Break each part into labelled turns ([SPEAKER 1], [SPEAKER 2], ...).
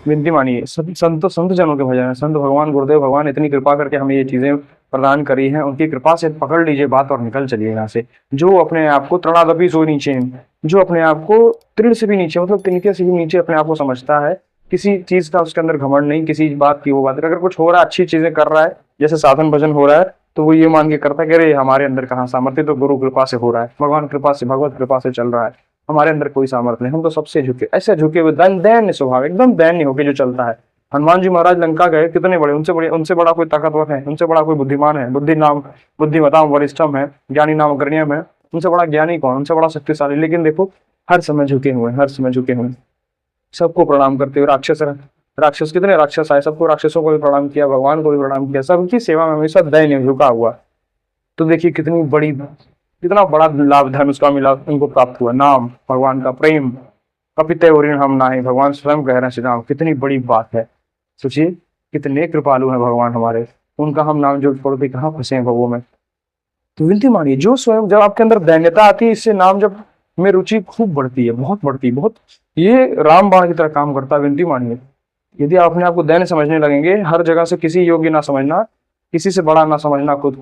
[SPEAKER 1] विनती मानिए, संत जनों के भजन है, संत भगवान गुरुदेव भगवान इतनी कृपा करके हमें ये चीजें प्रदान करी हैं, उनकी कृपा से पकड़ लीजिए बात और निकल चलिए यहाँ से। जो अपने आप को तृणादपि सो नीचे, जो अपने आप को तृण से भी नीचे, मतलब तिनके से भी नीचे अपने आप को समझता है, किसी चीज का उसके अंदर घमंड नहीं, किसी बात की वो बात, अगर कुछ हो रहा है, अच्छी चीजें कर रहा है, जैसे साधन भजन हो रहा है, तो वो ये मान के करता है कि अरे हमारे अंदर कहाँ सामर्थ्य, तो गुरु कृपा से हो रहा है, भगवान कृपा से, भगवत कृपा से चल रहा है, हमारे अंदर कोई सामर्थ्य नहीं, हम तो सबसे झुके, ऐसे झुके हुए दैन्य स्वभाव, एकदम दैन्य होकर जो चलता है। हनुमान जी महाराज लंका गए, कितने बड़े, उनसे बड़ा कोई ताकतवर है, उनसे बड़ा कोई बुद्धिमान है, बुद्धिमताम वरिष्ठम है, ज्ञानी नाम अग्रण्यम है, उनसे बड़ा ज्ञानी कौन, उनसे बड़ा शक्तिशाली, लेकिन देखो हर समय झुके हुए, हर समय झुके हुए, सबको प्रणाम करते हुए। राक्षस कितने राक्षस आए, सबको, राक्षसों को भी प्रणाम किया, भगवान को भी प्रणाम किया, सबकी सेवा में हमेशा दैन्य झुका हुआ। तो देखिए कितना बड़ा लाभ धर्म उसका मिला, उनको प्राप्त हुआ, नाम भगवान का प्रेम, कपिते हम नाहि, भगवान स्वयं कह रहे हैं श्री राम, कितनी बड़ी बात है। सोचिए कितने कृपालु हैं भगवान हमारे, उनका हम नाम जो छोड़ के कहाँ फंसे हैं भवों में। तो विनती मानिए, जो स्वयं जब आपके अंदर दैन्यता आती है, इससे नाम जब में रुचि खूब बढ़ती है, बहुत बढ़ती है, बहुत, ये रामबाण की तरह काम करता है। विनती मानिए, यदि आप अपने आप को दैन्य समझने लगेंगे, हर जगह से किसी योग्य ना समझना, किसी से बड़ा ना समझना, खुद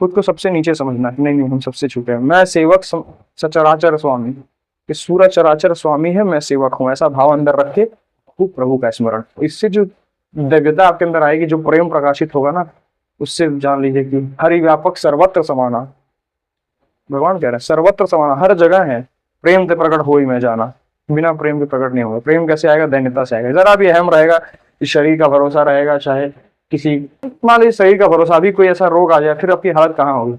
[SPEAKER 1] को सबसे नीचे समझना, नहीं नहीं हम सबसे छोटे हैं, मैं सेवक सचराचर स्वामी, कि सूरज चराचर स्वामी है, मैं सेवक हूँ, ऐसा भाव अंदर रख के खूब प्रभु का स्मरण, इससे जो दिव्यता आपके अंदर आएगी, जो प्रेम प्रकाशित होगा ना, उससे जान लीजिए कि हरि व्यापक सर्वत्र समाना, भगवान कह रहे हैं सर्वत्र समाना, हर जगह है, प्रेम से प्रकट हो ही मैं जाना, बिना प्रेम के प्रकट नहीं होगा। प्रेम कैसे आएगा, दैन्यता से आएगा, जरा भी अहम रहेगा, इस शरीर का भरोसा रहेगा, चाहे किसी, मान लीजिए शरीर का भरोसा, अभी कोई ऐसा रोग आ जाए, फिर आपकी हालत कहाँ होगी,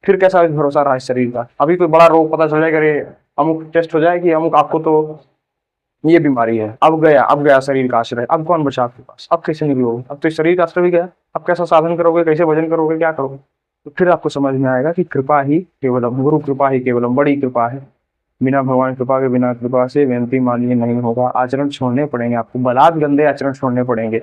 [SPEAKER 1] फिर कैसा भरोसा रहा इस शरीर का, अभी कोई बड़ा रोग पता चल जाएगा, अरे अमुक टेस्ट हो जाएगी, अमुक आपको तो ये बीमारी है, अब गया शरीर का आश्रय, अब कौन बचा आपके पास, अब कैसे निकलोगे, अब तो शरीर का आश्रय भी गया, अब कैसा साधन करोगे, कैसे भजन करोगे, क्या करोगे। तो फिर आपको समझ में आएगा कि कृपा ही केवलम, गुरु कृपा ही केवलम, बड़ी कृपा है, बिना भगवान कृपा के, बिना कृपा से विनती मानिए नहीं होगा, आचरण छोड़ने पड़ेंगे आपको, बलात् गंदे आचरण छोड़ने पड़ेंगे,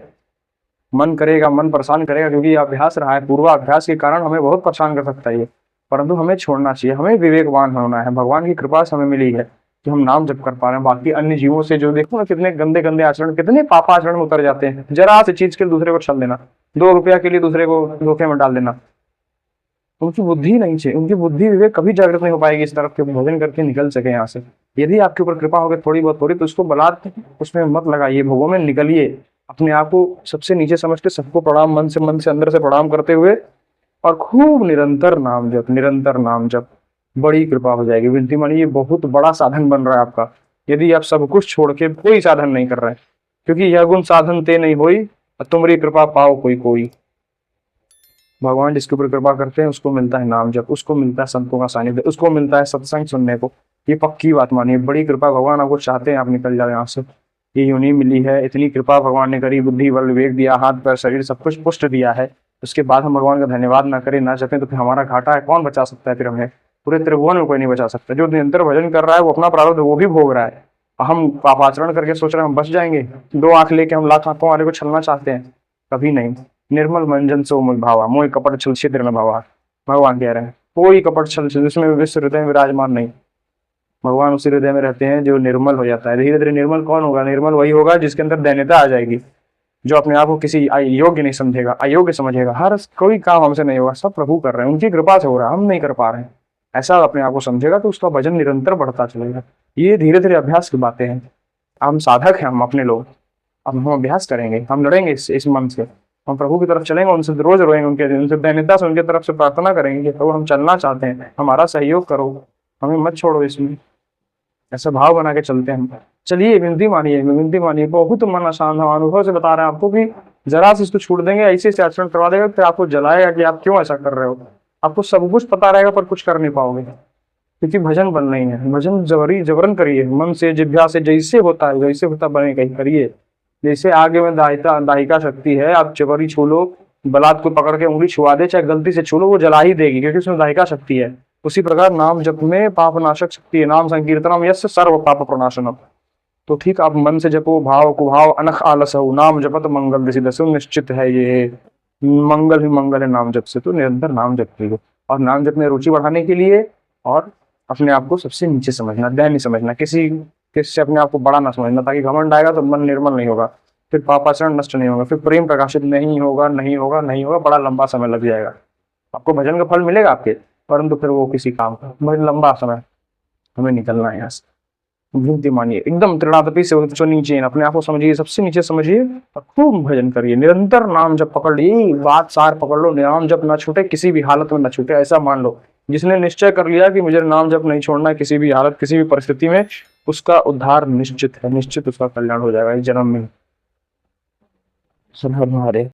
[SPEAKER 1] मन करेगा, मन परेशान करेगा, क्योंकि अभ्यास रहा है, पूर्वाभ्यास के कारण हमें बहुत परेशान कर सकता है ये, परंतु हमें छोड़ना चाहिए, हमें विवेकवान होना है, भगवान की कृपा से हमें मिली है कि हम नाम जप कर पा रहे हैं। बाकी अन्य जीवों से जो देखो ना, कितने गंदे गंदे आचरण, कितने पापाचरण में उतर जाते हैं, जरा से चीज के लिए दूसरे को छल देना, 2 रुपया के लिए दूसरे को धोखे में डाल देना, उनकी बुद्धि नहीं चाहिए, उनकी बुद्धि विवेक कभी जागृत नहीं हो पाएगी इस तरफ के भोजन करके निकल सके यहाँ से। यदि आपके ऊपर कृपा होगी थोड़ी बहुत, थोड़ी, तो उसको बलात् उसमें मत लगाइए, भोगों में निकलिए, अपने आप को सबसे नीचे समझ के सबको प्रणाम, मन से अंदर से प्रणाम करते हुए, और खूब निरंतर नाम जप, निरंतर नाम जप, बड़ी कृपा हो जाएगी। विनती मानिए, ये बहुत बड़ा साधन बन रहा है आपका, यदि आप सब कुछ छोड़ के कोई साधन नहीं कर रहे हैं, क्योंकि यह गुण साधन ते नहीं होई, तुम्हारी कृपा पाओ कोई कोई। भगवान जिसके ऊपर कृपा करते हैं उसको मिलता है नाम जप, उसको मिलता है संतों का सानिध्य, उसको मिलता है सत्संग सुनने को। ये पक्की बात मानिए, बड़ी कृपा भगवान आपको चाहते हैं आप निकल जाए यहाँ से। ये यूं नहीं मिली है, इतनी कृपा भगवान ने करी, बुद्धि बल विवेक दिया, हाथ पैर शरीर सब कुछ पुष्ट दिया है, उसके बाद हम भगवान का धन्यवाद ना करें, ना जपें, तो फिर हमारा घाटा है, कौन बचा सकता है फिर हमें, पूरे त्रिभुवन में कोई नहीं बचा सकता। जो निरंतर भजन कर रहा है वो अपना प्रारब्ध वो भी भोग रहा है, हम पापाचरण करके सोच रहे हैं हम बच जाएंगे, 2 आंख लेके हम लाख आंखों वाले को छलना चाहते हैं, कभी नहीं। निर्मल मंजन सो मुझ भावा, मोह कपट छल छिद्र न भावा, भगवान कह रहे हैं कोई कपट छल जिसमें विश्व हृदय में विराजमान नहीं, भगवान उसी हृदय में रहते हैं जो निर्मल हो जाता है। धीरे धीरे निर्मल कौन होगा, निर्मल वही होगा जिसके अंदर दैन्यता आ जाएगी, जो अपने आप को किसी योग्य नहीं समझेगा, अयोग्य समझेगा, हर कोई काम हमसे नहीं होगा, सब प्रभु कर रहे हैं, उनकी कृपा से हो रहा है, हम नहीं कर पा रहे हैं, ऐसा अपने आप को समझेगा तो उसका भजन निरंतर बढ़ता चलेगा। ये धीरे धीरे अभ्यास की बातें हैं, हम साधक हैं, हम अपने लोग, अब हम अभ्यास करेंगे, हम लड़ेंगे इस मन से, हम प्रभु की तरफ चलेंगे, उनसे रोज रोएंगे, उनसे दैन्यता से उनकी तरफ से प्रार्थना करेंगे, प्रभु हम चलना चाहते हैं, हमारा सहयोग करो, हमें मत छोड़ो, इसमें ऐसा भाव बना के चलते हैं हम। चलिए विनती मानिए, विनती मानिए, बहुत मन आसान है, अनुभव से बता रहे हैं आपको कि जरा से इसको छोड़ देंगे, ऐसे से आचरण करवा देगा, फिर आपको जलाएगा कि आप क्यों ऐसा कर रहे हो, आपको सब कुछ पता रहेगा पर कुछ कर नहीं पाओगे, क्योंकि भजन बन नहीं है। भजन जबरन करिए, मन से जिभ्या से, जैसे होता है वैसे होता बने कहीं करिए। जैसे आगे में दाहिका शक्ति है, आप जबरी छू लो, बलात् को पकड़ के उंगली छुआ दे, चाहे गलती से छू लो, वो जला ही देगी, क्योंकि उसमें दाहिका शक्ति है। उसी प्रकार नाम जप में पाप नाशक शक्ति है, नाम संकीर्तनम यस्य सर्व पाप प्रणाशनम। तो ठीक आप मन से जपो, भाव कुभाव अनख आलस हो, नाम जपत मंगल सिद्धसु, निश्चित है ये मंगल ही मंगल है नाम जप से। तो निरंतर नाम जप कीजिए, और नाम जप में रुचि बढ़ाने के लिए, और अपने आप को सबसे नीचे समझना, दैन्य समझना, किसी से अपने आप को बड़ा ना समझना, ताकि घमंड आएगा तो मन निर्मल नहीं होगा। फिर पापाचरण नष्ट नहीं होगा, फिर प्रेम प्रकाशित नहीं होगा, नहीं होगा, नहीं होगा, बड़ा लंबा समय लग जाएगा। आपको भजन का फल मिलेगा आपके, परंतु फिर वो किसी काम का, बड़ा लंबा समय हमें निकलना है यहाँ से। विनती मानिए, एकदम त्रिनादपि से जो नीचे हैं, अपने आप को समझिए, सबसे नीचे समझिए और खूब भजन करिए। निरंतर नाम जब पकड़ ली, बात सार पकड़ लो, नाम जब ना छूटे, किसी भी हालत में ना छूटे, ऐसा मान लो। जिसने निश्चय कर लिया कि मुझे नाम जब नहीं छोड़ना है किसी भी हालत, किसी भी परिस्थिति में, उसका उद्धार निश्चित है, निश्चित उसका कल्याण हो जाएगा इस जन्म में। हरे